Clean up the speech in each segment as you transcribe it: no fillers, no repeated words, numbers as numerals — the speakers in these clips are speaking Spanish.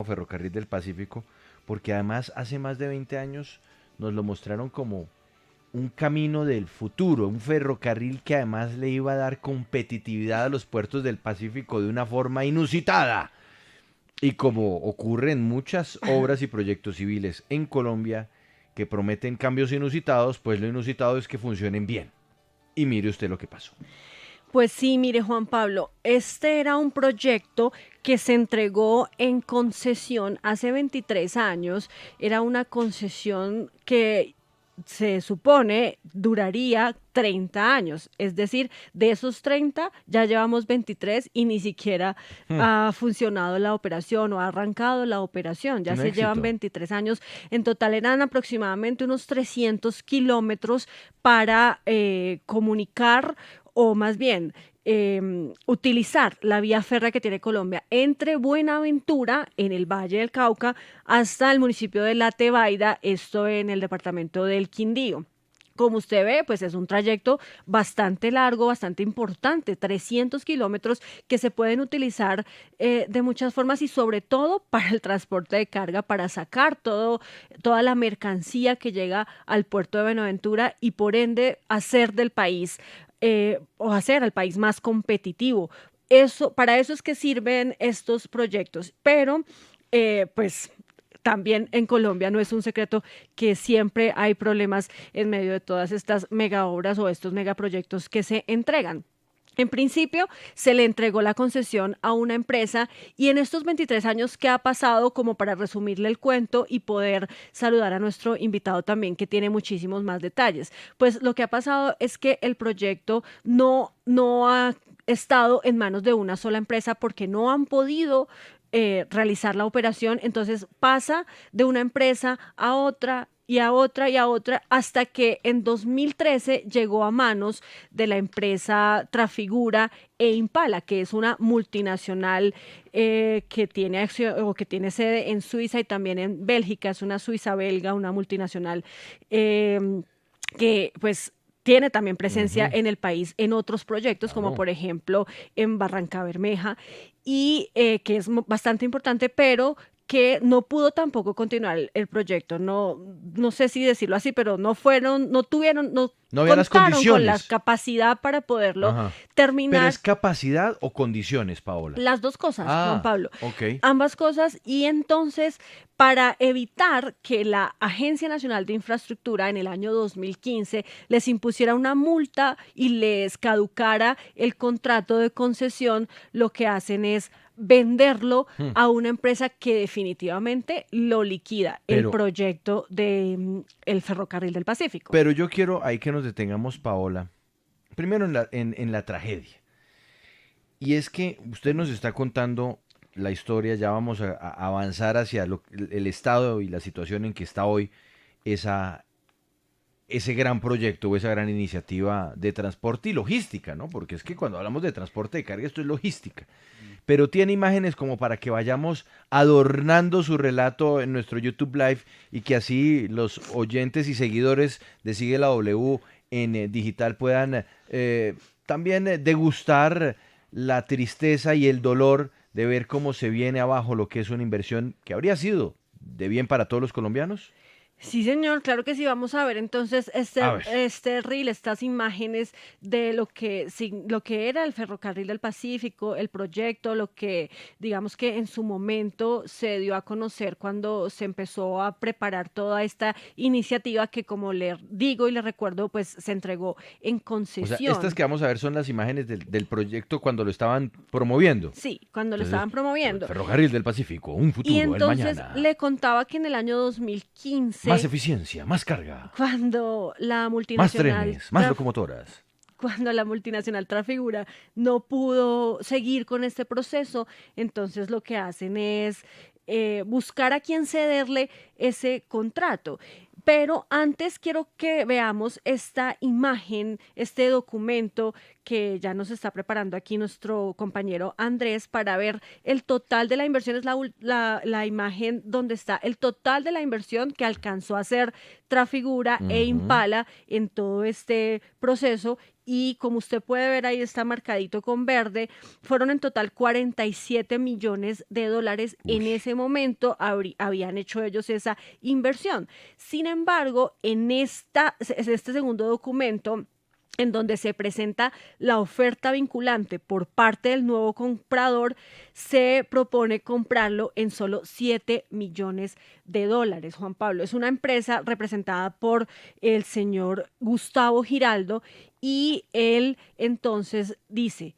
Ferrocarril del Pacífico, porque además hace más de 20 años nos lo mostraron como un camino del futuro, un ferrocarril que además le iba a dar competitividad a los puertos del Pacífico de una forma inusitada. Y como ocurre en muchas obras y proyectos civiles en Colombia que prometen cambios inusitados, pues lo inusitado es que funcionen bien. Y mire usted lo que pasó. Pues sí, mire Juan Pablo, este era un proyecto que se entregó en concesión hace 23 años. Era una concesión que se supone duraría 30 años. Es decir, de esos 30 ya llevamos 23 y ni siquiera Hmm, ha funcionado la operación o ha arrancado la operación. Ya un se llevan éxito. 23 años. En total eran aproximadamente unos 300 kilómetros para comunicar o más bien utilizar la vía férrea que tiene Colombia entre Buenaventura, en el Valle del Cauca, hasta el municipio de La Tebaida, esto en el departamento del Quindío. Como usted ve, pues es un trayecto bastante largo, bastante importante, 300 kilómetros que se pueden utilizar de muchas formas y sobre todo para el transporte de carga, para sacar toda la mercancía que llega al puerto de Buenaventura y por ende hacer del país o hacer al país más competitivo. Eso, para eso es que sirven estos proyectos, pero pues también en Colombia no es un secreto que siempre hay problemas en medio de todas estas mega obras o estos megaproyectos que se entregan. En principio, se le entregó la concesión a una empresa y en estos 23 años, ¿qué ha pasado? Como para resumirle el cuento y poder saludar a nuestro invitado también, que tiene muchísimos más detalles. Pues lo que ha pasado es que el proyecto no ha estado en manos de una sola empresa porque no han podido realizar la operación, entonces pasa de una empresa a otra y a otra y a otra hasta que en 2013 llegó a manos de la empresa Trafigura e Impala, que es una multinacional que tiene acción o que tiene sede en Suiza y también en Bélgica, es una Suiza belga, una multinacional eh, que pues tiene también presencia Ujú, en el país en otros proyectos, como claro. por ejemplo en Barranca Bermeja, y que es bastante importante, pero que no pudo tampoco continuar el proyecto. No sé si decirlo así, pero no tuvieron, no No había las contaron con la condiciones. capacidad para poderlo Ajá. Pero terminar. es capacidad o condiciones, Paola. Las dos cosas, Juan Ah, Pablo, ok. ambas cosas. Y entonces, para evitar que la Agencia Nacional de Infraestructura en el año 2015 les impusiera una multa y les caducara el contrato de concesión, lo que hacen es venderlo Hmm, a una empresa que definitivamente lo liquida, el Pero, proyecto de el Ferrocarril del Pacífico. pero yo quiero ahí que nos detengamos, Paola. Primero en la tragedia. Y es que usted nos está contando la historia, ya vamos a avanzar hacia el estado y la situación en que está hoy esa, ese gran proyecto o esa gran iniciativa de transporte y logística, ¿no? Porque es que cuando hablamos de transporte de carga, esto es logística. Pero tiene imágenes como para que vayamos adornando su relato en nuestro YouTube Live y que así los oyentes y seguidores de Sigue la W en digital puedan también degustar la tristeza y el dolor de ver cómo se viene abajo lo que es una inversión que habría sido de bien para todos los colombianos. Sí, señor, claro que sí. Vamos a ver entonces A ver. este reel, estas imágenes de lo que era el Ferrocarril del Pacífico, el proyecto, lo que digamos que en su momento se dio a conocer cuando se empezó a preparar toda esta iniciativa que, como le digo y le recuerdo, pues se entregó en O sea, estas concesión. que vamos a ver son las imágenes del proyecto cuando lo estaban promoviendo. Sí, cuando lo Entonces, estaban promoviendo. Ferrocarril del Pacífico, un Y futuro, el entonces mañana. le contaba que en el año Más 2015, eficiencia, más carga, cuando la más multinacional trenes, más locomotoras. cuando la multinacional Trafigura no pudo seguir con este proceso, entonces lo que hacen es buscar a quién cederle ese contrato. Pero antes quiero que veamos esta imagen, este documento que ya nos está preparando aquí nuestro compañero Andrés para ver el total de la inversión. Es la imagen donde está el total de la inversión que alcanzó a hacer Trafigura e Ujú. Impala en todo este proceso y como usted puede ver ahí está marcadito con verde, fueron en total 47 millones de dólares. En Uy. ese momento habían hecho ellos esa inversión. Sin embargo, en este segundo documento, en donde se presenta la oferta vinculante por parte del nuevo comprador, se propone comprarlo en solo 7 millones de dólares. Juan Pablo, es una empresa representada por el señor Gustavo Giraldo y él entonces dice: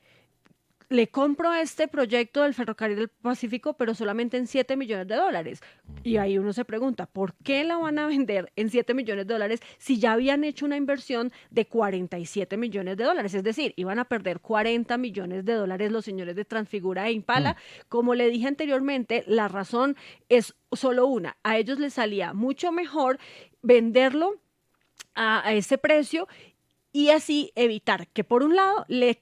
le compro este proyecto del Ferrocarril del Pacífico, pero solamente en 7 millones de dólares. Y ahí uno se pregunta, ¿por qué la van a vender en 7 millones de dólares si ya habían hecho una inversión de 47 millones de dólares? Es decir, iban a perder 40 millones de dólares los señores de Transfigura e Mm. Impala. Como le dije anteriormente, la razón es solo una. A ellos les salía mucho mejor venderlo a ese precio y así evitar que por un lado le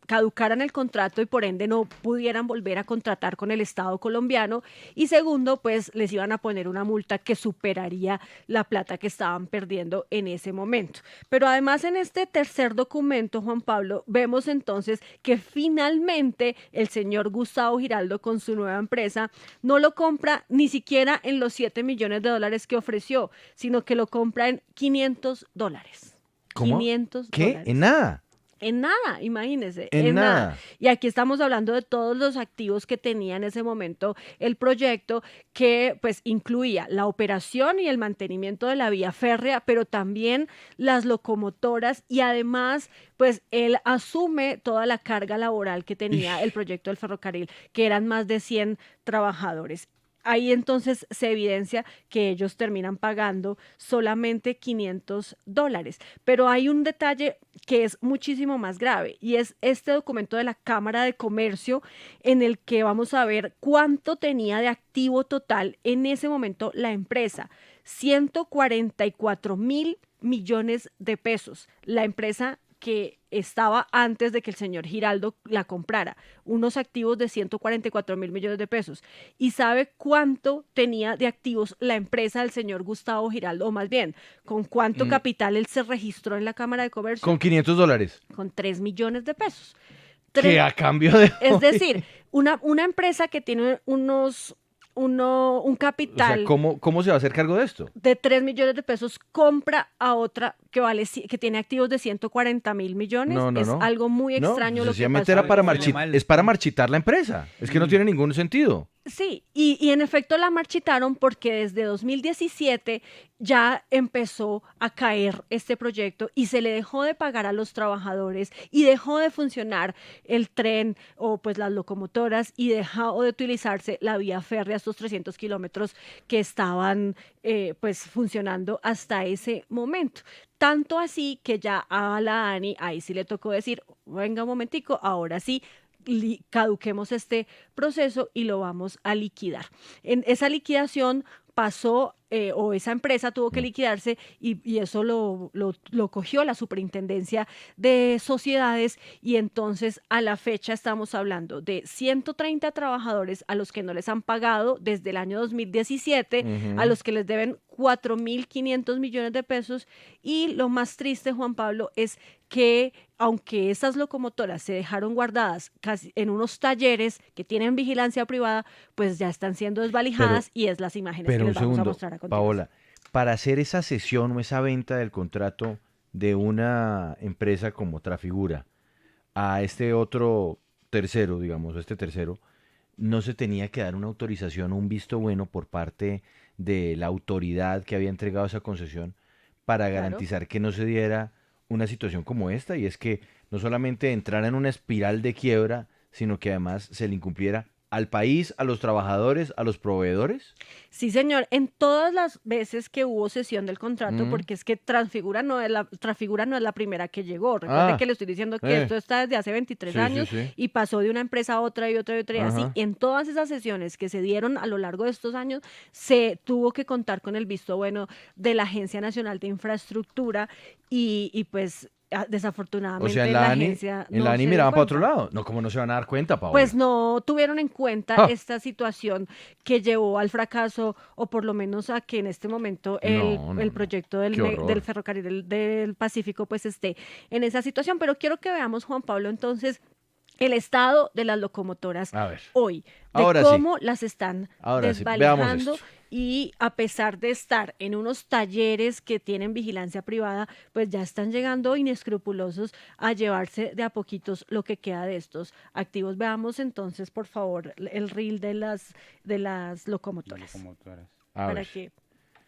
caducaran el contrato y por ende no pudieran volver a contratar con el Estado colombiano, y segundo, pues les iban a poner una multa que superaría la plata que estaban perdiendo en ese momento. Pero además en este tercer documento, Juan Pablo, vemos entonces que finalmente el señor Gustavo Giraldo con su nueva empresa no lo compra ni siquiera en los 7 millones de dólares que ofreció, sino que lo compra en $500. ¿Cómo? 500 ¿Qué? En dólares. nada. En nada, imagínense, En en nada. nada. Y aquí estamos hablando de todos los activos que tenía en ese momento el proyecto, que pues incluía la operación y el mantenimiento de la vía férrea, pero también las locomotoras, y además pues él asume toda la carga laboral que tenía el Ish. proyecto del ferrocarril, que eran más de 100 trabajadores. Ahí entonces se evidencia que ellos terminan pagando solamente $500. Pero hay un detalle que es muchísimo más grave, y es este documento de la Cámara de Comercio, en el que vamos a ver cuánto tenía de activo total en ese momento la empresa: 144.000 millones de pesos. La empresa que estaba antes de que el señor Giraldo la comprara, unos activos de 144.000 millones de pesos. ¿Y sabe cuánto tenía de activos la empresa del señor Gustavo Giraldo? O más bien, ¿con cuánto Mm, capital él se registró en la Cámara de Comercio? Con $500. Con 3 millones de pesos. ¿Qué Tres- a cambio de es hoy? decir, una empresa que tiene un O sea, capital ¿cómo se va a hacer cargo de esto? de 3 millones de pesos, compra a otra que que tiene activos de 140.000 millones. No, no, Es no. algo muy No, extraño lo que sencillamente era pasó. para Huele mal. es para marchitar la empresa. Es que no Mm. tiene ningún sentido. Sí, y en efecto la marchitaron porque desde 2017 ya empezó a caer este proyecto y se le dejó de pagar a los trabajadores y dejó de funcionar el tren o pues las locomotoras, y dejó de utilizarse la vía férrea, estos 300 kilómetros que estaban pues funcionando hasta ese momento. Tanto así que ya a la ANI ahí sí le tocó decir: venga un momentico, ahora sí, caduquemos este proceso y lo vamos a liquidar. En esa liquidación pasó, o esa empresa tuvo que Mm. liquidarse, y eso lo cogió la Superintendencia de Sociedades, y entonces a la fecha estamos hablando de 130 trabajadores a los que no les han pagado desde el año 2017, a Ujú. los que les deben 4.500 millones de pesos, y lo más triste, Juan Pablo, es que aunque esas locomotoras se dejaron guardadas casi en unos talleres que tienen vigilancia privada, pues ya están siendo Pero, desvalijadas, y es las imágenes que pero les un vamos a segundo, mostrar a continuación. Paola, para hacer esa cesión o esa venta del contrato de una empresa como Trafigura a este otro tercero, digamos, este tercero, no se tenía que dar una autorización o un visto bueno por parte de la autoridad que había entregado esa concesión para Claro. garantizar que no se diera una situación como esta, y es que no solamente entrara en una espiral de quiebra, sino que además se le incumpliera al país, a los trabajadores, a los proveedores. Sí, señor, en todas las veces que hubo cesión del contrato, Mm. porque es que Transfigura no es la primera que llegó. Recuerde Ah, que le estoy diciendo que eh, esto está desde hace 23 sí, sí, años sí. y pasó de una empresa a otra y otra y otra, y así. Ajá. En todas esas sesiones que se dieron a lo largo de estos años, se tuvo que contar con el visto bueno de la Agencia Nacional de Infraestructura, y pues O sea, desafortunadamente la agencia En la no ANI se dio miraban para otro cuenta. lado. No, ¿cómo no se van a dar cuenta, Pues Paola? no tuvieron en cuenta ¡Ja! esta situación que llevó al fracaso, o por lo menos a que en este momento No, no, el no. proyecto Qué del horror. ferrocarril del Pacífico pues esté en esa situación. Pero quiero que veamos, Juan Pablo, entonces el estado de las locomotoras A ver, hoy, de ahora sí, cómo las están ahora sí. Veamos esto. desvalijando, y a pesar de estar en unos talleres que tienen vigilancia privada, pues ya están llegando inescrupulosos a llevarse de a poquitos lo que queda de estos activos. Veamos entonces, por favor, el reel de las locomotoras Locomotoras. A para ver. que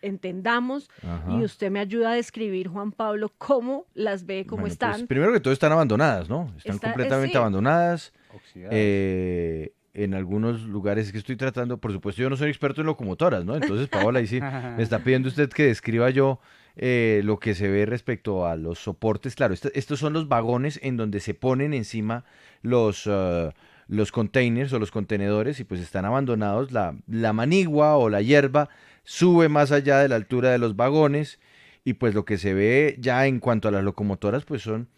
entendamos, y Ajá. usted me ayuda a describir, Juan Pablo, cómo las ve, cómo Bueno, pues están. primero que todo están abandonadas, ¿no? Están completamente Sí, abandonadas. Oxidadas. En algunos lugares que estoy tratando, por supuesto, yo no soy experto en locomotoras, ¿no? Entonces, Paola, ahí sí me está pidiendo usted que describa yo lo que se ve respecto a los soportes. Claro, estos son los vagones en donde se ponen encima los containers o los contenedores y pues están abandonados. La manigua o la hierba sube más allá de la altura de los vagones y pues lo que se ve ya en cuanto a las locomotoras pues son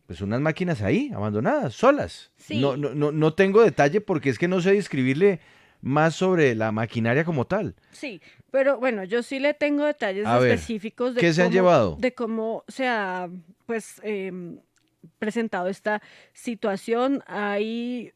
pues unas máquinas ahí, abandonadas, solas. No, sí. no, no, no tengo detalle porque es que no sé describirle más sobre la maquinaria como tal. Sí, pero bueno, yo sí le tengo detalles A ver, específicos ¿qué se han llevado? de cómo se ha, pues, presentado esta situación. Hay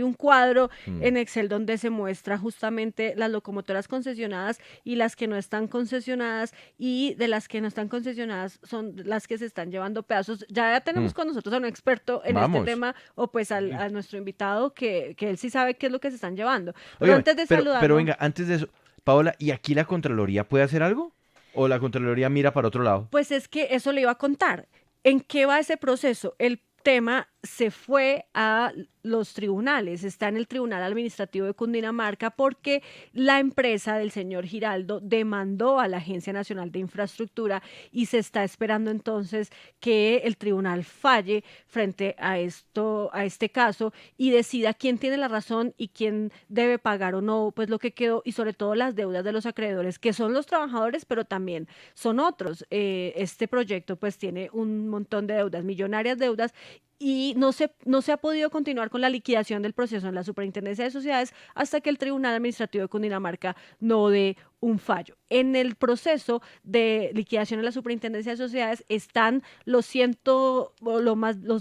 un cuadro Hmm. en Excel donde se muestra justamente las locomotoras concesionadas y las que no están concesionadas, y de las que no están concesionadas son las que se están llevando pedazos. Ya Hmm. tenemos con nosotros a un experto en este Vamos. tema, o pues Sí. a nuestro invitado, que él sí sabe qué es lo que se están llevando. Pero Óigame, antes de pero saludarlo, venga, antes de eso, Paola, ¿y aquí la Contraloría puede hacer algo? ¿O la Contraloría mira para otro lado? pues es que eso le iba a contar. ¿En qué va ese proceso? El tema se fue a los tribunales, está en el Tribunal Administrativo de Cundinamarca, porque la empresa del señor Giraldo demandó a la Agencia Nacional de Infraestructura, y se está esperando entonces que el tribunal falle frente a a este caso, y decida quién tiene la razón y quién debe pagar o no, pues lo que quedó, y sobre todo las deudas de los acreedores, que son los trabajadores, pero también son otros. Este proyecto pues tiene un montón de deudas, millonarias deudas, y no se ha podido continuar con la liquidación del proceso en la Superintendencia de Sociedades hasta que el Tribunal Administrativo de Cundinamarca no dé un fallo. En el proceso de liquidación en la Superintendencia de Sociedades están los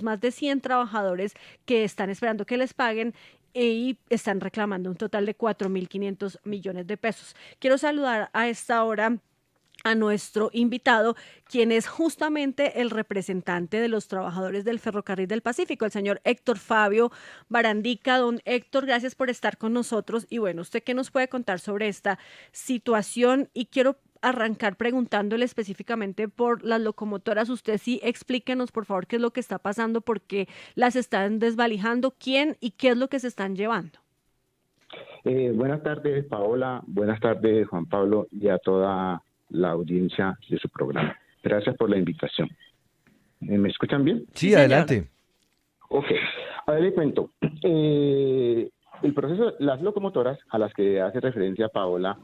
más de 100 trabajadores que están esperando que les paguen, y están reclamando un total de 4.500 millones de pesos. Quiero saludar a esta hora a nuestro invitado, quien es justamente el representante de los trabajadores del Ferrocarril del Pacífico, el señor Héctor Fabio Barandica. Don Héctor, gracias por estar con nosotros. Y bueno, ¿usted qué nos puede contar sobre esta situación? Y quiero arrancar preguntándole específicamente por las locomotoras. Usted sí, explíquenos, por favor, qué es lo que está pasando, por qué las están desvalijando, quién y qué es lo que se están llevando. Buenas tardes, Paola. Buenas tardes, Juan Pablo, y a toda la audiencia de su programa. Gracias por la invitación. ¿Me escuchan bien? Sí, Sí, señor. adelante. Ok. A ver, le cuento. El proceso, las locomotoras a las que hace referencia Paola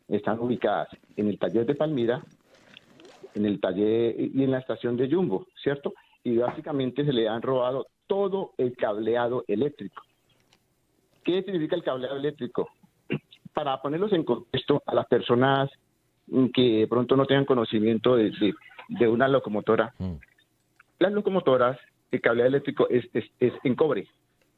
están ubicadas en el taller de Palmira, en el taller y en la estación de Jumbo, ¿cierto? Y básicamente se le han robado todo el cableado eléctrico. ¿Qué significa el cableado eléctrico? Para ponerlos en contexto a las personas que de pronto no tengan conocimiento de una locomotora, Mm. las locomotoras, el cableado eléctrico es en cobre,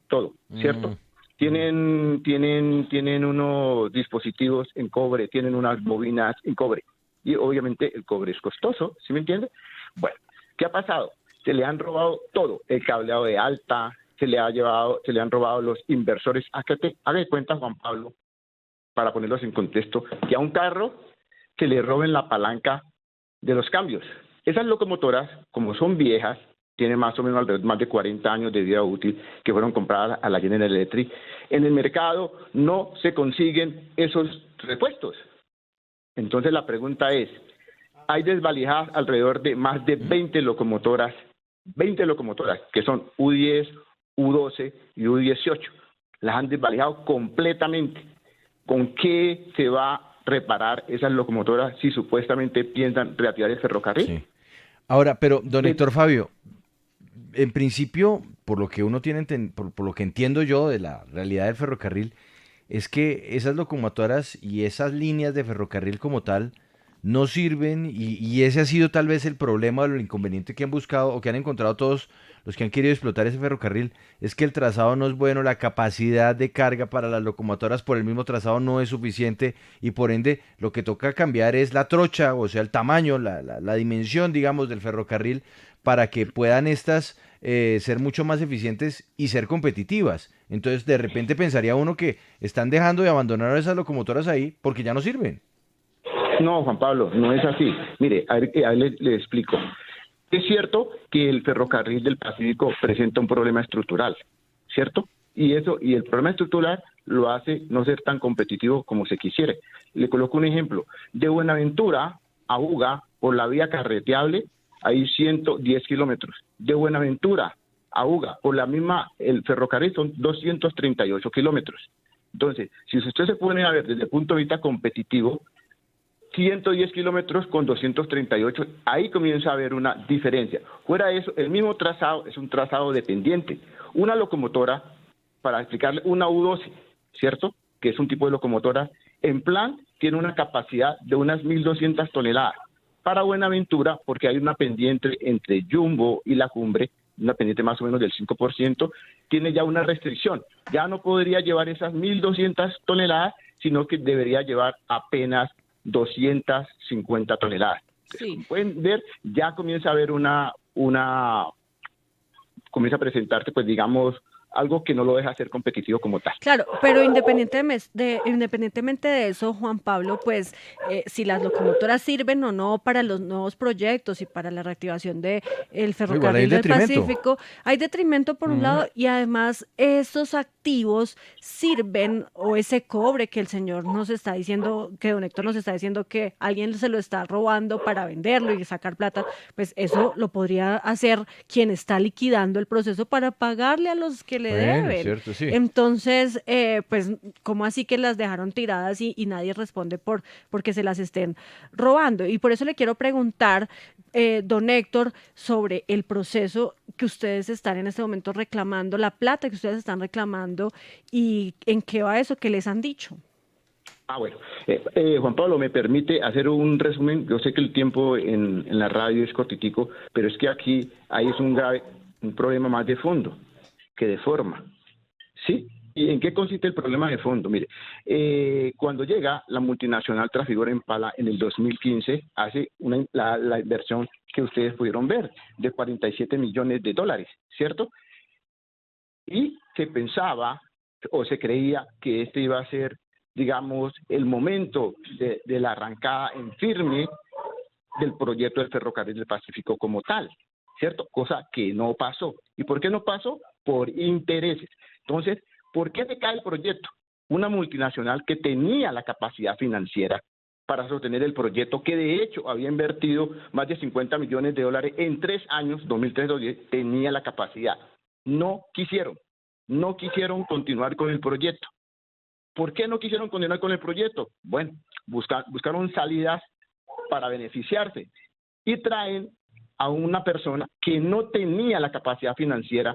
todo, ¿cierto? Tienen unos dispositivos en cobre, tienen unas bobinas en cobre, y obviamente el cobre es costoso, ¿sí me entiende? Bueno, ¿qué ha pasado? Se le han robado todo, el cableado de alta, se le han robado los inversores. Haga de cuenta, Juan Pablo, para ponerlos en contexto, que a un carro se le roben la palanca de los cambios. Esas locomotoras, como son viejas, tienen más o menos alrededor más de 40 años de vida útil, que fueron compradas a la General Electric, en el mercado no se consiguen esos repuestos. Entonces la pregunta es, hay desvalijadas alrededor de más de 20 locomotoras, que son U10, U12 y U18. Las han desvalijado completamente. ¿Con qué se va a reparar esas locomotoras si supuestamente piensan reactivar el ferrocarril? Sí. Ahora, pero don De- Héctor Fabio, en principio, por lo que uno tiene, por lo que entiendo yo de la realidad del ferrocarril, es que esas locomotoras y esas líneas de ferrocarril como tal no sirven y ese ha sido tal vez el problema o el inconveniente que han buscado o que han encontrado todos los que han querido explotar ese ferrocarril, es que el trazado no es bueno, la capacidad de carga para las locomotoras por el mismo trazado no es suficiente y por ende lo que toca cambiar es la trocha, o sea, el tamaño, la dimensión, digamos, del ferrocarril para que puedan estas ser mucho más eficientes y ser competitivas. Entonces, de repente pensaría uno que están dejando de abandonar esas locomotoras ahí porque ya no sirven. no, Juan Pablo, no es así. Mire, a ver, le explico. Es cierto que el ferrocarril del Pacífico presenta un problema estructural, ¿cierto? Y el problema estructural lo hace no ser tan competitivo como se quisiera. Le coloco un ejemplo. De Buenaventura a Buga, por la vía carreteable, hay 110 kilómetros. De Buenaventura a Buga, por el ferrocarril son 238 kilómetros. Entonces, si usted se pone a ver desde el punto de vista competitivo, 110 kilómetros con 238, ahí comienza a haber una diferencia. Fuera de eso, el mismo trazado es un trazado dependiente. Una locomotora, para explicarle, una U12, ¿cierto? Que es un tipo de locomotora, en plan tiene una capacidad de unas 1.200 toneladas. Para Buenaventura, porque hay una pendiente entre Jumbo y la cumbre, una pendiente más o menos del 5%, tiene ya una restricción. Ya no podría llevar esas 1.200 toneladas, sino que debería llevar apenas 250 toneladas. Sí. Como pueden ver, ya comienza a haber comienza a presentarse, pues digamos, algo que no lo deja ser competitivo como tal. Claro, pero independientemente de eso, Juan Pablo, pues si las locomotoras sirven o no para los nuevos proyectos y para la reactivación del No, igual hay ferrocarril del detrimento. Pacífico, hay detrimento por un lado y además esos activos sirven o ese cobre que el señor nos está diciendo, que don Héctor nos está diciendo que alguien se lo está robando para venderlo y sacar plata, pues eso lo podría hacer quien está liquidando el proceso para pagarle a los que le Bueno, deben. cierto, sí. Entonces, pues, ¿cómo así que las dejaron tiradas y nadie responde porque se las estén robando? Y por eso le quiero preguntar, don Héctor, sobre el proceso que ustedes están en este momento reclamando, la plata que ustedes están reclamando y en qué va eso que les han dicho. Bueno, Juan Pablo, me permite hacer un resumen. Yo sé que el tiempo en la radio es cortitico, pero es que aquí hay un problema más de fondo que de forma, ¿sí? ¿Y en qué consiste el problema de fondo? Mire, cuando llega la multinacional Trafigura Impala en el 2015, hace la inversión que ustedes pudieron ver, de 47 millones de dólares, ¿cierto? Y se pensaba o se creía que este iba a ser, digamos, el momento de la arrancada en firme del proyecto del Ferrocarril del Pacífico como tal, ¿cierto? Cosa que no pasó. ¿Y por qué no pasó? Por intereses. Entonces, ¿por qué se cae el proyecto? Una multinacional que tenía la capacidad financiera para sostener el proyecto, que de hecho había invertido más de 50 millones de dólares en 3 años, 2003-2010, tenía la capacidad. No quisieron continuar con el proyecto. ¿Por qué no quisieron continuar con el proyecto? Bueno, buscaron salidas para beneficiarse y traen a una persona que no tenía la capacidad financiera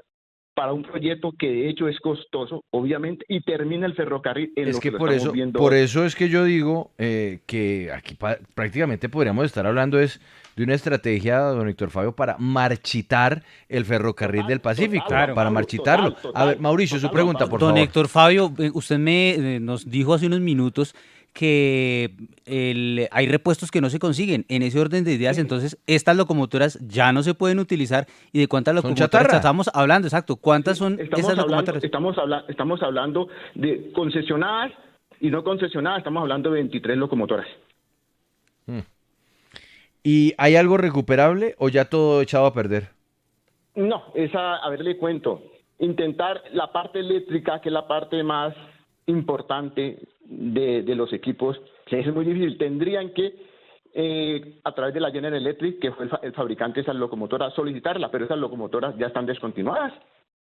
para un proyecto que de hecho es costoso, obviamente, y termina el ferrocarril en Es lo que que lo estamos viendo por hoy. eso es que yo digo que aquí prácticamente podríamos estar hablando es de una estrategia, don Héctor Fabio, para marchitar el ferrocarril del Pacífico, Juan Claro. para Pablo, marchitarlo. A ver, Mauricio, su total, Juan pregunta, Pablo. por Don favor. Héctor Fabio, usted nos dijo hace unos minutos que hay repuestos que no se consiguen. En ese orden de ideas, entonces, estas locomotoras ya no se pueden utilizar. ¿Y de cuántas Son locomotoras chatarra. estamos hablando? Exacto. ¿Cuántas son Estamos esas hablando, locomotoras? estamos hablando de concesionadas y no concesionadas, estamos hablando de 23 locomotoras. ¿Y hay algo recuperable o ya todo echado a perder? No, a ver, le cuento. Intentar la parte eléctrica, que es la parte más importante de los equipos, que es muy difícil. Tendrían que, a través de la General Electric, que fue el fabricante de esas locomotoras, solicitarla, pero esas locomotoras ya están descontinuadas.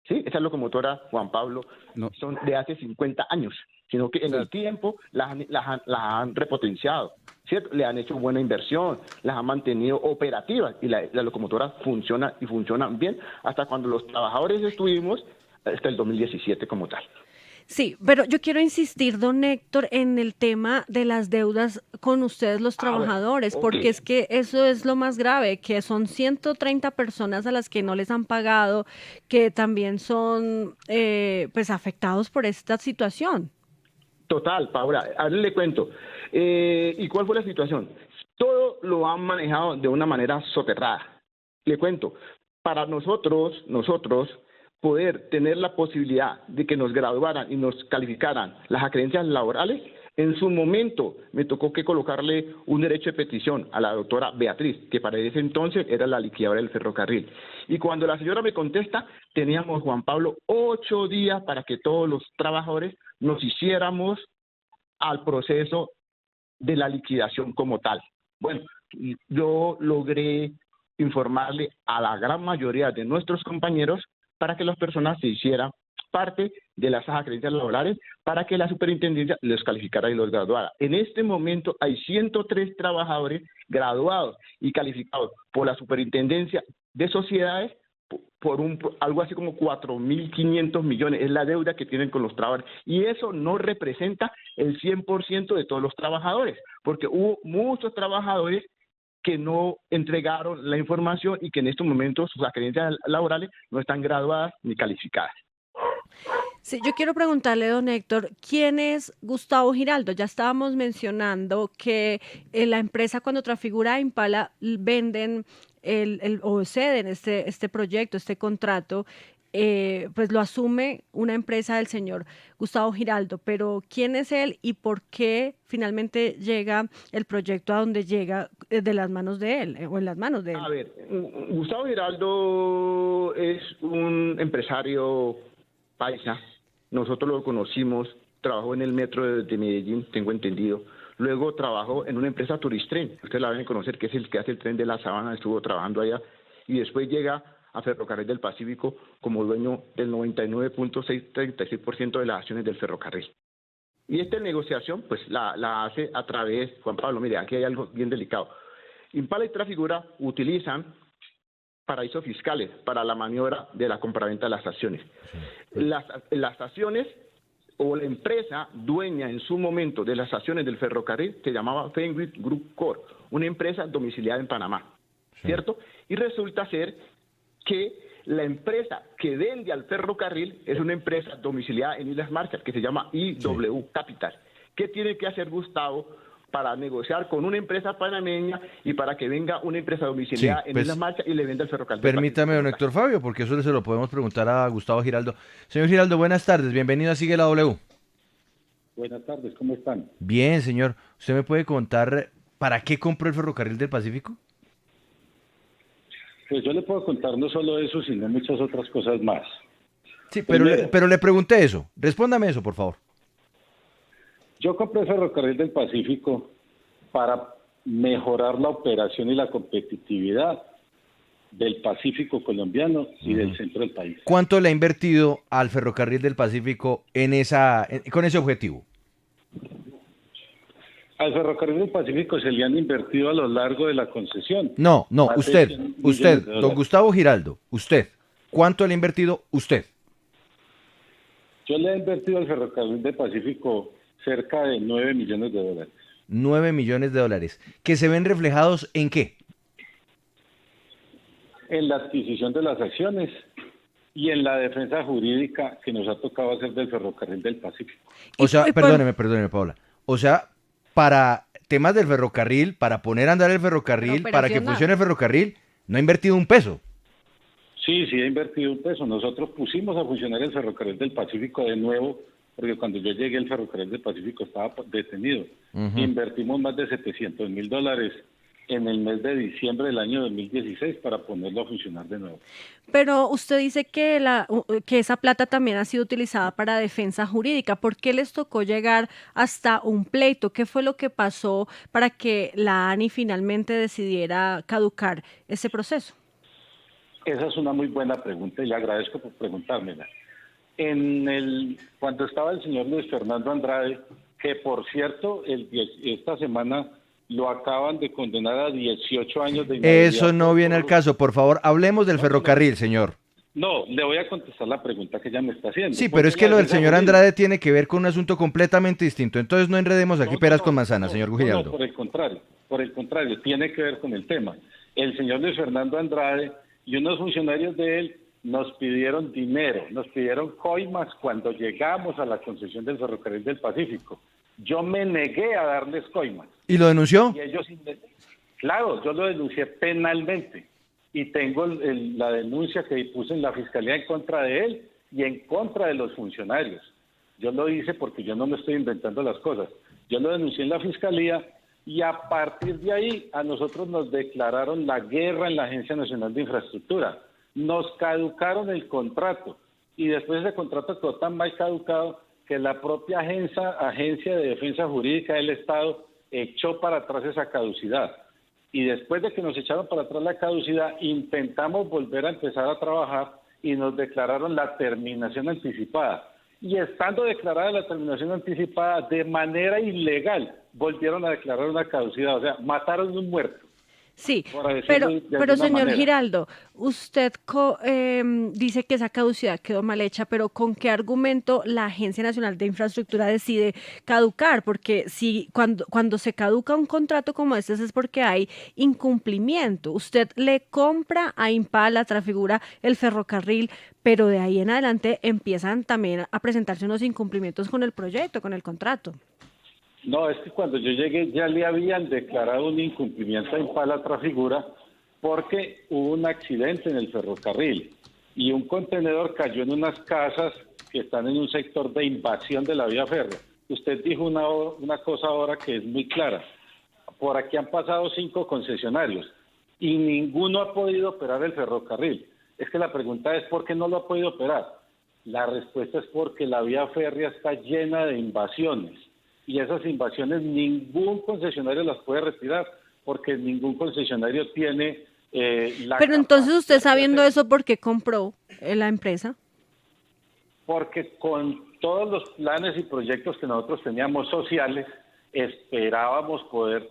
Sí, esas locomotoras, Juan Pablo, No. son de hace 50 años, sino que en el tiempo las han repotenciado. ¿cierto? Le han hecho buena inversión, las han mantenido operativas y la locomotora funciona y funcionan bien hasta cuando los trabajadores estuvimos hasta el 2017 como tal. Sí, pero yo quiero insistir, don Héctor, en el tema de las deudas con ustedes los Bueno, trabajadores, ok. porque es que eso es lo más grave, que son 130 personas a las que no les han pagado, que también son pues afectados por esta situación. Total, Paula, ahora le cuento. ¿Y cuál fue la situación? Todo lo han manejado de una manera soterrada. Le cuento, para nosotros, poder tener la posibilidad de que nos graduaran y nos calificaran las acreencias laborales, en su momento me tocó que colocarle un derecho de petición a la doctora Beatriz, que para ese entonces era la liquidadora del ferrocarril. Y cuando la señora me contesta, teníamos, Juan Pablo, 8 días para que todos los trabajadores nos hiciéramos al proceso de la liquidación como tal. Bueno, yo logré informarle a la gran mayoría de nuestros compañeros para que las personas se hicieran parte de las acreencias laborales para que la superintendencia los calificara y los graduara. En este momento hay 103 trabajadores graduados y calificados por la superintendencia de sociedades por algo así como 4.500 millones, es la deuda que tienen con los trabajadores, y eso no representa el 100% de todos los trabajadores, porque hubo muchos trabajadores que no entregaron la información y que en estos momentos sus acreencias laborales no están graduadas ni calificadas. Sí, yo quiero preguntarle, don Héctor, ¿quién es Gustavo Giraldo? Ya estábamos mencionando que la empresa cuando transfigura Impala venden o ceden este proyecto, este contrato, pues lo asume una empresa del señor Gustavo Giraldo, pero ¿quién es él y por qué finalmente llega el proyecto a donde llega de las manos de él o en las manos de él? A ver, Gustavo Giraldo es un empresario paisa. Nosotros lo conocimos, trabajó en el metro de Medellín, tengo entendido. Luego trabajó en una empresa Turistren, ustedes la deben conocer, que es el que hace el tren de la Sabana, estuvo trabajando allá. Y después llega a Ferrocarril del Pacífico como dueño del 99.636% de las acciones del ferrocarril. Y esta negociación pues la hace a través, Juan Pablo, mire, aquí hay algo bien delicado. Impala y Trafigura utilizan paraísos fiscales para la maniobra de la compraventa de las acciones. Las acciones o la empresa dueña en su momento de las acciones del ferrocarril se llamaba Fenwick Group Corp, una empresa domiciliada en Panamá, ¿cierto? Y resulta ser que la empresa que vende al ferrocarril es una empresa domiciliada en Islas Marshall que se llama IW Capital. ¿Qué tiene que hacer Gustavo para negociar con una empresa panameña y para que venga una empresa domiciliada en Islas Marshall y le venda el ferrocarril? Permítame, don Héctor Fabio, porque eso se lo podemos preguntar a Gustavo Giraldo. Señor Giraldo, buenas tardes, bienvenido a Sigue la W. Buenas tardes, ¿cómo están? Bien, señor. ¿Usted me puede contar para qué compró el ferrocarril del Pacífico? Pues yo le puedo contar no solo eso, sino muchas otras cosas más. Sí, pero le pregunté eso. Respóndame eso, por favor. Yo compré el ferrocarril del Pacífico para mejorar la operación y la competitividad del Pacífico colombiano y del centro del país. ¿Cuánto le ha invertido al ferrocarril del Pacífico con ese objetivo? Al ferrocarril del Pacífico se le han invertido a lo largo de la concesión. No, usted, don $100 Gustavo Giraldo, usted. ¿Cuánto le ha invertido usted? Yo le he invertido al ferrocarril del Pacífico cerca de $9 millones. 9 millones de dólares. ¿Que se ven reflejados en qué? En la adquisición de las acciones y en la defensa jurídica que nos ha tocado hacer del ferrocarril del Pacífico. O sea, perdóneme, Paula. O sea, para temas del ferrocarril, para poner a andar el ferrocarril, para que funcione el ferrocarril, no ha invertido un peso. Sí, ha invertido un peso. Nosotros pusimos a funcionar el ferrocarril del Pacífico de nuevo, porque cuando yo llegué el ferrocarril del Pacífico estaba detenido. Invertimos más de $700,000 en el mes de diciembre del año 2016 para ponerlo a funcionar de nuevo. Pero usted dice que esa plata también ha sido utilizada para defensa jurídica. ¿Por qué les tocó llegar hasta un pleito? ¿Qué fue lo que pasó para que la ANI finalmente decidiera caducar ese proceso? Esa es una muy buena pregunta y le agradezco por preguntármela. Cuando estaba el señor Luis Fernando Andrade, que por cierto, esta semana lo acaban de condenar a 18 años de inhabilidad. Eso no viene al caso. Por favor, hablemos del ferrocarril, señor. No, le voy a contestar la pregunta que ella me está haciendo. Sí, pero es que lo del señor Andrade tiene que ver con un asunto completamente distinto. Entonces no enredemos aquí peras con manzanas, señor Giraldo. No, por el contrario, tiene que ver con el tema. El señor Luis Fernando Andrade y unos funcionarios de él nos pidieron dinero, nos pidieron coimas cuando llegamos a la concesión del Ferrocarril del Pacífico. Yo me negué a darles coimas. ¿Y lo denunció? Y ellos, claro, yo lo denuncié penalmente y tengo la denuncia que puse en la fiscalía en contra de él y en contra de los funcionarios. Yo lo hice porque yo no me estoy inventando las cosas. Yo lo denuncié en la fiscalía y a partir de ahí a nosotros nos declararon la guerra en la Agencia Nacional de Infraestructura. Nos caducaron el contrato y después ese contrato quedó tan mal caducado que la propia Agencia de Defensa Jurídica del Estado echó para atrás esa caducidad. Y después de que nos echaron para atrás la caducidad, intentamos volver a empezar a trabajar y nos declararon la terminación anticipada. Y estando declarada la terminación anticipada de manera ilegal, volvieron a declarar una caducidad, o sea, mataron un muerto. Sí, por decirlo pero, de pero alguna señor manera. Giraldo, usted dice que esa caducidad quedó mal hecha, pero ¿con qué argumento la Agencia Nacional de Infraestructura decide caducar? Porque si cuando se caduca un contrato como este es porque hay incumplimiento. Usted le compra a Impala, Trafigura, el ferrocarril, pero de ahí en adelante empiezan también a presentarse unos incumplimientos con el proyecto, con el contrato. No, es que cuando yo llegué ya le habían declarado un incumplimiento a Impala Trafigura porque hubo un accidente en el ferrocarril y un contenedor cayó en unas casas que están en un sector de invasión de la vía férrea. Usted dijo una cosa ahora que es muy clara. Por aquí han pasado 5 concesionarios y ninguno ha podido operar el ferrocarril. Es que la pregunta es ¿por qué no lo ha podido operar? La respuesta es porque la vía férrea está llena de invasiones. Y esas invasiones ningún concesionario las puede retirar porque ningún concesionario tiene la Pero entonces usted capacidad de sabiendo hacer. eso, ¿por qué compró la empresa? Porque con todos los planes y proyectos que nosotros teníamos sociales, esperábamos poder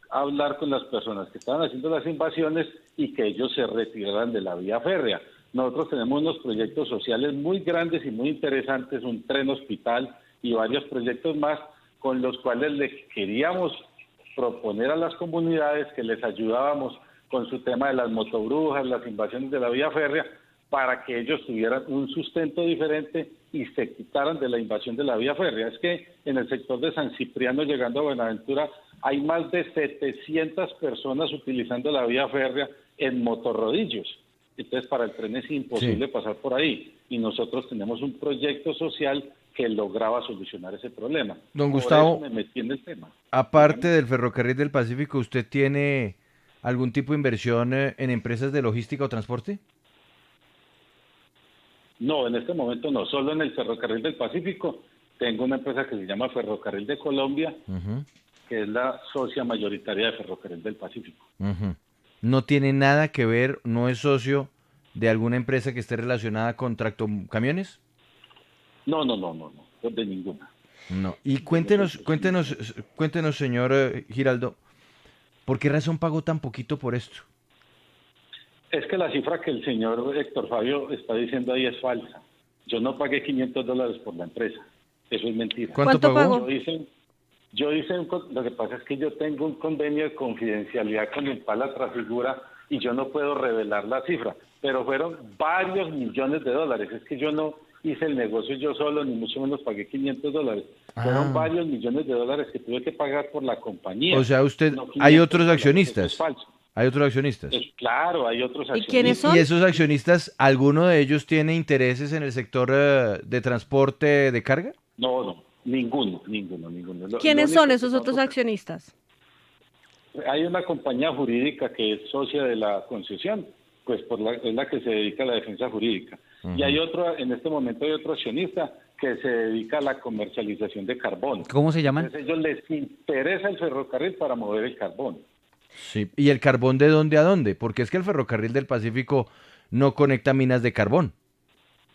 hablar con las personas que estaban haciendo las invasiones y que ellos se retiraran de la vía férrea. Nosotros tenemos unos proyectos sociales muy grandes y muy interesantes, un tren hospital y varios proyectos más, con los cuales les queríamos proponer a las comunidades que les ayudábamos con su tema de las motobrujas, las invasiones de la vía férrea, para que ellos tuvieran un sustento diferente y se quitaran de la invasión de la vía férrea. Es que en el sector de San Cipriano, llegando a Buenaventura, hay más de 700 personas utilizando la vía férrea en motorrodillos. Entonces, para el tren es imposible pasar por ahí. Y nosotros tenemos un proyecto social que lograba solucionar ese problema. Don Por Gustavo, eso me metí en el tema. aparte del ferrocarril del Pacífico, ¿usted tiene algún tipo de inversión en empresas de logística o transporte? No, en este momento no. Solo en el Ferrocarril del Pacífico tengo una empresa que se llama Ferrocarril de Colombia, que es la socia mayoritaria de Ferrocarril del Pacífico. No tiene nada que ver, no es socio de alguna empresa que esté relacionada con tractocamiones. No, de ninguna. No. Y cuéntenos, señor Giraldo, ¿por qué razón pagó tan poquito por esto? Es que la cifra que el señor Héctor Fabio está diciendo ahí es falsa. Yo no pagué $500 por la empresa. Eso es mentira. ¿Cuánto pagó? Lo que pasa es que yo tengo un convenio de confidencialidad con Impala Trafigura y yo no puedo revelar la cifra, pero fueron varios millones de dólares. Es que yo no hice el negocio yo solo, ni mucho menos pagué $500. Fueron varios millones de dólares que tuve que pagar por la compañía. O sea, usted, No, hay $500, otros eso accionistas. es falso. Hay otros accionistas. Claro, hay otros accionistas. quiénes son? ¿Y esos accionistas, alguno de ellos tiene intereses en el sector de transporte de carga? No, ninguno. ¿Quiénes Lo son único esos que otros nosotros- accionistas? Hay una compañía jurídica que es socia de la concesión, pues es la que se dedica a la defensa jurídica. Y hay en este momento hay otro accionista que se dedica a la comercialización de carbón. ¿Cómo se llaman? Entonces, a ellos les interesa el ferrocarril para mover el carbón. Sí. ¿Y el carbón de dónde a dónde? Porque es que el ferrocarril del Pacífico no conecta minas de carbón.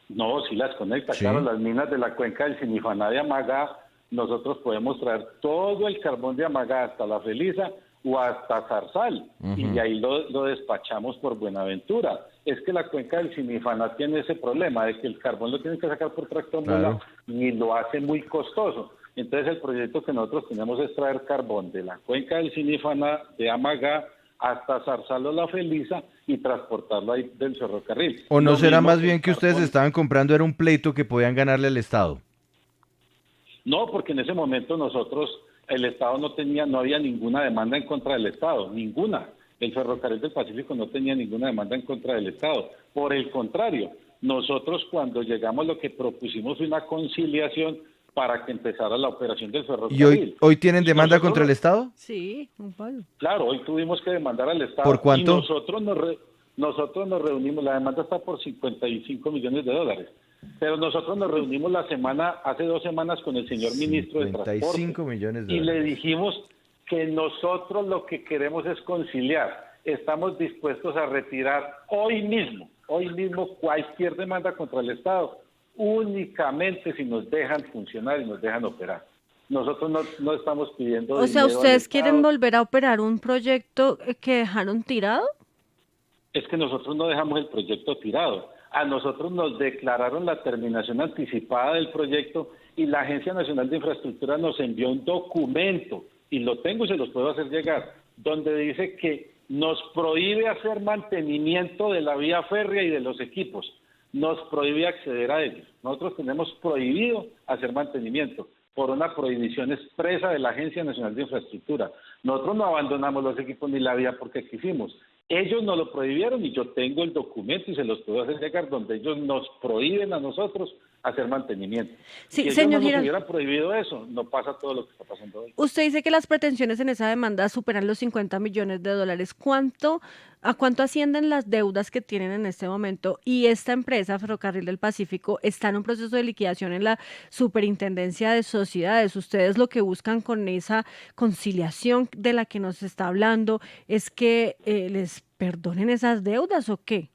No, sí las conecta, Sí. claro, las minas de la cuenca del Sinijuaná de Amagá nosotros podemos traer todo el carbón de Amagá hasta La Felisa o hasta Zarzal, y de ahí lo despachamos por Buenaventura. Es que la cuenca del Sinifana tiene ese problema de que el carbón lo tienen que sacar por tractomula y lo hace muy costoso. Entonces el proyecto que nosotros tenemos es traer carbón de la cuenca del Sinifana, de Amagá, hasta Zarzal o La Felisa y transportarlo ahí del ferrocarril. ¿O no Lo será mismo más que bien el que ustedes carbón. estaban comprando era un pleito que podían ganarle al Estado? No, porque en ese momento el Estado no había ninguna demanda en contra del Estado, ninguna. El Ferrocarril del Pacífico no tenía ninguna demanda en contra del Estado. Por el contrario, nosotros cuando llegamos lo que propusimos fue una conciliación para que empezara la operación del ¿Y ferrocarril. hoy tienen Y demanda nosotros, contra el Estado? Sí, Juan Pablo. claro, hoy tuvimos que demandar al Estado. ¿Por cuánto? Y nosotros nos reunimos, la demanda está por 55 millones de dólares. Pero nosotros nos reunimos hace 2 semanas con el señor ministro de 55 Transporte millones de y le dólares. dijimos que nosotros lo que queremos es conciliar. Estamos dispuestos a retirar hoy mismo cualquier demanda contra el Estado, únicamente si nos dejan funcionar y nos dejan operar. Nosotros no estamos pidiendo O sea, dinero al ¿ustedes quieren Estado. volver a operar un proyecto que dejaron tirado? Es que nosotros no dejamos el proyecto tirado. A nosotros nos declararon la terminación anticipada del proyecto y la Agencia Nacional de Infraestructura nos envió un documento, y lo tengo y se los puedo hacer llegar, donde dice que nos prohíbe hacer mantenimiento de la vía férrea y de los equipos, nos prohíbe acceder a ellos. Nosotros tenemos prohibido hacer mantenimiento por una prohibición expresa de la Agencia Nacional de Infraestructura. Nosotros no abandonamos los equipos ni la vía porque quisimos. Ellos nos lo prohibieron y yo tengo el documento y se los puedo hacer llegar donde ellos nos prohíben a nosotros hacer mantenimiento. Sí, Si ellos señor no nos Giraldo. hubieran prohibido eso, no pasa todo lo que está pasando hoy. Usted dice que las pretensiones en esa demanda superan los 50 millones de dólares. ¿A cuánto ascienden las deudas que tienen en este momento? Y esta empresa, Ferrocarril del Pacífico, está en un proceso de liquidación en la Superintendencia de Sociedades. Ustedes lo que buscan con esa conciliación de la que nos está hablando es que les perdonen esas deudas, ¿o qué?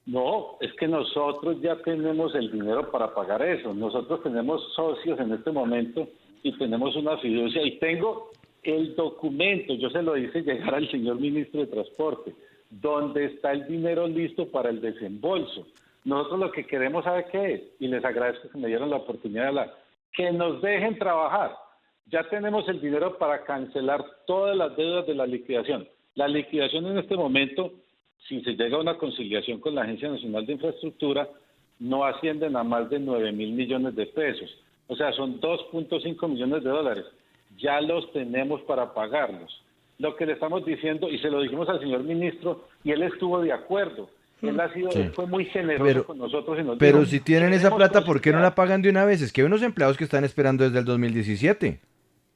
No, es que nosotros ya tenemos el dinero para pagar eso. Nosotros tenemos socios en este momento y tenemos una fiducia y tengo el documento, yo se lo hice llegar al señor ministro de Transporte, donde está el dinero listo para el desembolso. Nosotros lo que queremos, ¿sabe qué es? Y les agradezco que me dieron la oportunidad de hablar. Que nos dejen trabajar. Ya tenemos el dinero para cancelar todas las deudas de la liquidación. La liquidación en este momento, si se llega a una conciliación con la Agencia Nacional de Infraestructura, no ascienden a más de 9.000 millones de pesos. O sea, son 2.5 millones de dólares. Ya los tenemos para pagarlos. Lo que le estamos diciendo, y se lo dijimos al señor ministro, y él estuvo de acuerdo. Él fue muy generoso con nosotros. Y nos Pero dijo, si tienen esa "Queremos plata, ¿por qué no la conciliar". pagan de una vez? Es que hay unos empleados que están esperando desde el 2017.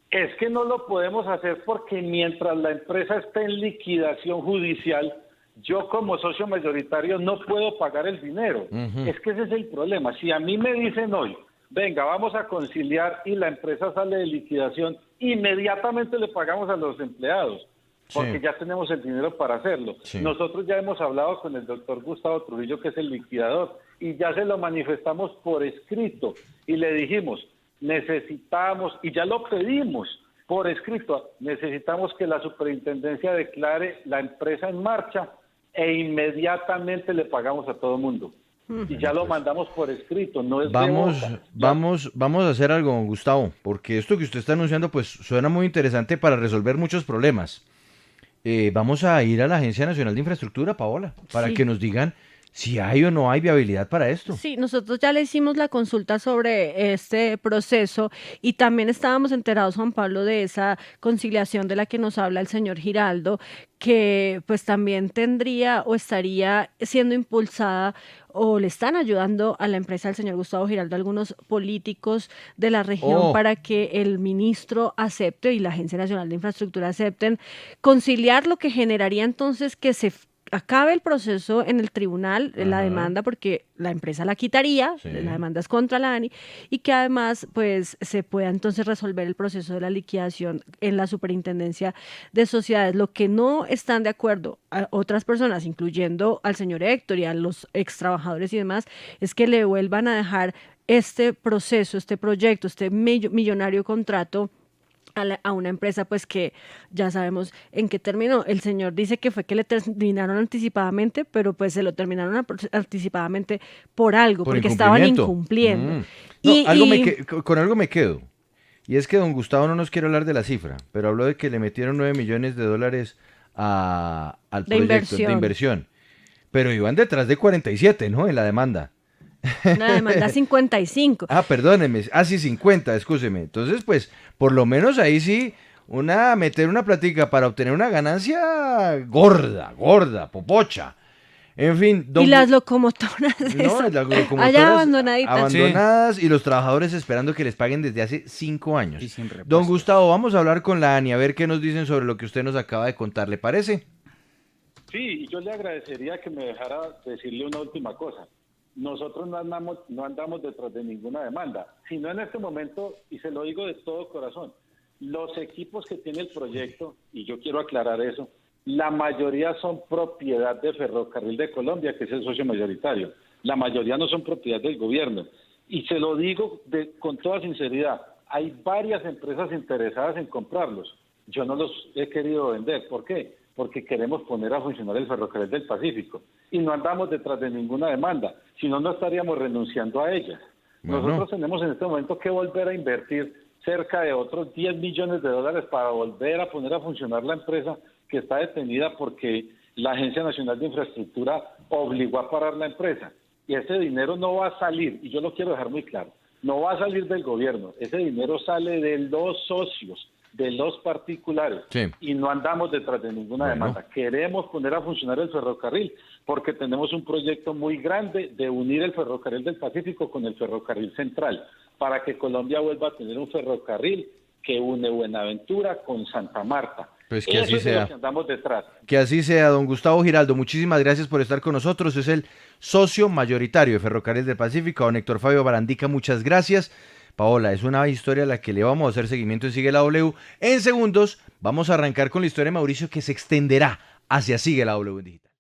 Es que no lo podemos hacer porque mientras la empresa esté en liquidación judicial, yo como socio mayoritario no puedo pagar el dinero. Es que ese es el problema. Si a mí me dicen hoy, venga, vamos a conciliar y la empresa sale de liquidación, inmediatamente le pagamos a los empleados, porque Sí. ya tenemos el dinero para hacerlo. Sí. Nosotros ya hemos hablado con el doctor Gustavo Trujillo, que es el liquidador, y ya se lo manifestamos por escrito y le dijimos, necesitamos, y ya lo pedimos por escrito, necesitamos que la superintendencia declare la empresa en marcha e inmediatamente le pagamos a todo mundo. Y ya lo mandamos por escrito, no es de Vamos, boca. vamos a hacer algo, Gustavo, porque esto que usted está anunciando, pues suena muy interesante para resolver muchos problemas. Vamos a ir a la Agencia Nacional de Infraestructura, Paola, para Sí. que nos digan si hay o no hay viabilidad para esto. Sí, nosotros ya le hicimos la consulta sobre este proceso y también estábamos enterados, Juan Pablo, de esa conciliación de la que nos habla el señor Giraldo, que pues también tendría o estaría siendo impulsada o le están ayudando a la empresa del señor Gustavo Giraldo algunos políticos de la región para que el ministro acepte y la Agencia Nacional de Infraestructura acepten conciliar, lo que generaría entonces que se acabe el proceso en el tribunal, la Ajá. demanda, porque la empresa la quitaría, Sí. la demanda es contra la ANI, y que además pues se pueda entonces resolver el proceso de la liquidación en la Superintendencia de Sociedades. Lo que no están de acuerdo a otras personas, incluyendo al señor Héctor y a los ex trabajadores y demás, es que le vuelvan a dejar este proceso, este proyecto, este millonario contrato a una empresa pues que ya sabemos en qué terminó. El señor dice que fue que le terminaron anticipadamente, pero pues se lo terminaron anticipadamente por algo, Por porque estaban incumplimiento. incumpliendo. No, Y con algo me quedo. Y es que don Gustavo no nos quiere hablar de la cifra, pero habló de que le metieron $9 millones al de proyecto de inversión. Pero iban detrás de 47, ¿no? En la demanda. una demanda 55. Ah, perdóneme. Ah, sí, 50, excúseme. Entonces, pues, por lo menos ahí sí, meter una plática para obtener una ganancia gorda, popocha. En fin, Y las locomotoras, no, las locomotoras allá abandonaditas. abandonadas y los trabajadores esperando que les paguen desde hace 5 años. Y sin Don repuestos. Gustavo, vamos a hablar con la ANI a ver qué nos dicen sobre lo que usted nos acaba de contar, ¿le parece? Sí, y yo le agradecería que me dejara decirle una última cosa. Nosotros no andamos detrás de ninguna demanda, sino en este momento, y se lo digo de todo corazón, los equipos que tiene el proyecto, y yo quiero aclarar eso, la mayoría son propiedad de Ferrocarril de Colombia, que es el socio mayoritario. La mayoría no son propiedad del gobierno. Y se lo digo con toda sinceridad, hay varias empresas interesadas en comprarlos. Yo no los he querido vender. ¿Por qué? Porque queremos poner a funcionar el Ferrocarril del Pacífico. Y no andamos detrás de ninguna demanda, si no, no estaríamos renunciando a ellas. Bueno. Nosotros tenemos en este momento que volver a invertir cerca de otros 10 millones de dólares para volver a poner a funcionar la empresa que está detenida porque la Agencia Nacional de Infraestructura obligó a parar la empresa. Y ese dinero no va a salir, y yo lo quiero dejar muy claro, no va a salir del gobierno, ese dinero sale de los socios, de los particulares, Sí. y no andamos detrás de ninguna Bueno. demanda. Queremos poner a funcionar el ferrocarril porque tenemos un proyecto muy grande de unir el ferrocarril del Pacífico con el ferrocarril central para que Colombia vuelva a tener un ferrocarril que une Buenaventura con Santa Marta. Pues que así Eso es de lo sea. que andamos detrás. Que así sea, don Gustavo Giraldo. Muchísimas gracias por estar con nosotros. Es el socio mayoritario de Ferrocarril del Pacífico. Don Héctor Fabio Barandica, muchas gracias. Paola, es una historia a la que le vamos a hacer seguimiento en Sigue la W. En segundos vamos a arrancar con la historia de Mauricio que se extenderá hacia Sigue la W en Digital.